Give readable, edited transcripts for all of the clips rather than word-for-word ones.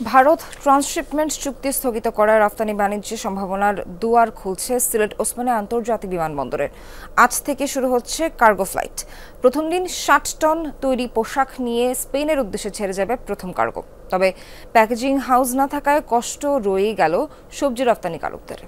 Bharat transshipment চুক্তি স্থগিত করায় রপ্তানি বাণিজ্যে সম্ভাবনার দুয়ার খুলছে সিলেট ওসমানী আন্তর্জাতিক বিমানবন্দরের। আজ থেকে শুরু হচ্ছে কার্গো ফ্লাইট। প্রথম দিন ৬০ টন তৈরি পোশাক নিয়ে স্পেনের উদ্দেশ্যে ছেড়ে যাবে প্রথম কার্গো। তবে প্যাকেজিং হাউস না থাকায় কষ্ট রয়েই গেল সবজি রপ্তানিকারকদের।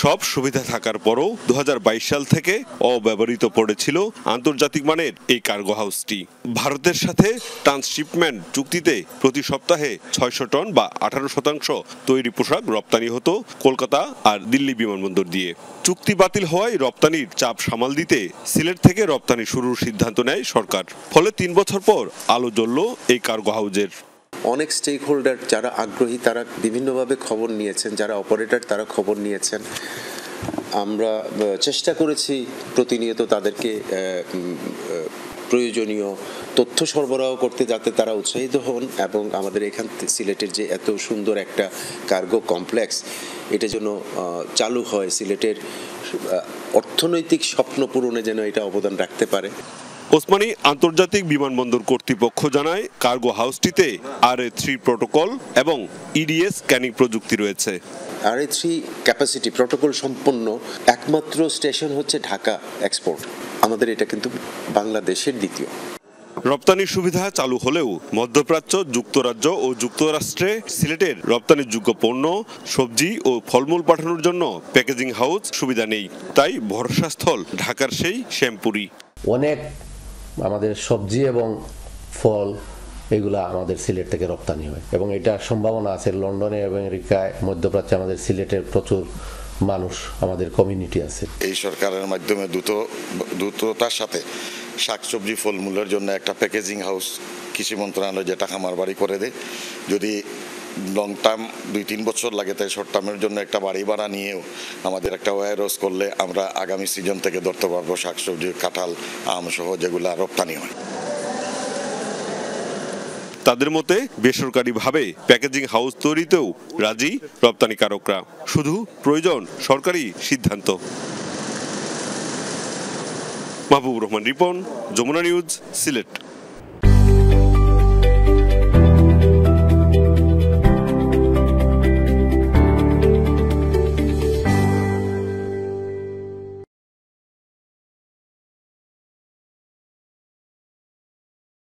সব সুবিধা থাকার পরও ২০২২ সাল থেকে অব্যবহৃত পড়েছিল আন্তর্জাতিক মানের এই কার্গো হাউসটি। ভারতের সাথে ট্রান্সশিপমেন্ট চুক্তিতে প্রতি সপ্তাহে ৬০০ টন বা ১৮% তৈরি পোশাক রপ্তানি হতো কলকাতা আর দিল্লি বিমানবন্দর দিয়ে। চুক্তি বাতিল হওয়ায় রপ্তানির চাপ সামাল দিতে সিলেট থেকে রপ্তানি শুরুর সিদ্ধান্ত নেয় সরকার। ফলে ৩ বছর পর আলো জ্বলল এই কার্গো হাউজের। অনেক স্টেক হোল্ডার যারা আগ্রহী তারা বিভিন্নভাবে খবর নিয়েছেন, যারা অপারেটর তারা খবর নিয়েছেন। আমরা চেষ্টা করেছি প্রতিনিয়ত তাদেরকে প্রয়োজনীয় তথ্য সরবরাহ করতে, যাতে তারা উৎসাহিত হন এবং আমাদের এখান সিলেটের যে এত সুন্দর একটা কার্গো কমপ্লেক্স এটা যেন চালু হয়, সিলেটের অর্থনৈতিক স্বপ্ন পূরণে যেন এটা অবদান রাখতে পারে। ওসমানী আন্তর্জাতিক বিমানবন্দর কর্তৃপক্ষ জানায় কার্গো হাউসটিতে RA3 প্রোটোকল এবং EDS স্ক্যানিং প্রযুক্তি রয়েছে। RA3 ক্যাপাসিটি প্রোটোকল সম্পন্ন একমাত্র স্টেশন হচ্ছে ঢাকা এক্সপোর্ট। আমাদের এটা কিন্তু বাংলাদেশের দ্বিতীয়। রপ্তানির সুবিধা চালু হলেও মধ্যপ্রাচ্য, যুক্তরাজ্য ও যুক্তরাষ্ট্রে সিলেটের রপ্তানিযোগ্য পণ্য, সবজি ও ফলমূল পাঠানোর জন্য প্যাকেজিং হাউস সুবিধা নেই। তাই ভরসাস্থল ঢাকার সেই শ্যামপুরি। অনেক আমাদের সবজি এবং ফল এগুলা আমাদের সিলেট থেকে রপ্তানি হয় এবং এটা সম্ভাবনা আছে লন্ডনে এবং আমেরিকায়, মধ্যপ্রাচ্যে আমাদের সিলেটের প্রচুর মানুষ, আমাদের কমিউনিটি আছে। এই সরকারের মাধ্যমে দ্রুততার সাথে শাকসবজি ফলমূলের জন্য একটা প্যাকেজিং হাউস কৃষি মন্ত্রণালয় যেটা খামার বাড়ি করে দেয়। যদি লং টার্ম ২-৩ বছর লাগে, তাই শর্ট টার্মের জন্য একটা বাড়ি ভাড়া নিয়েও আমাদের একটা ওয়্যার হাউস করলে আমরা আগামী সিজন থেকে ধরতে পারবো শাকসবজি, কাঁঠাল, আম সহ যেগুলো রপ্তানি হয়। তাদের মতে বেসরকারিভাবে প্যাকেজিং হাউস তৈরিতেও রাজি রপ্তানিকারকরা, শুধু প্রয়োজন সরকারি সিদ্ধান্ত। মাহবুবুর রহমান রিপন, যমুনা নিউজ, সিলেট।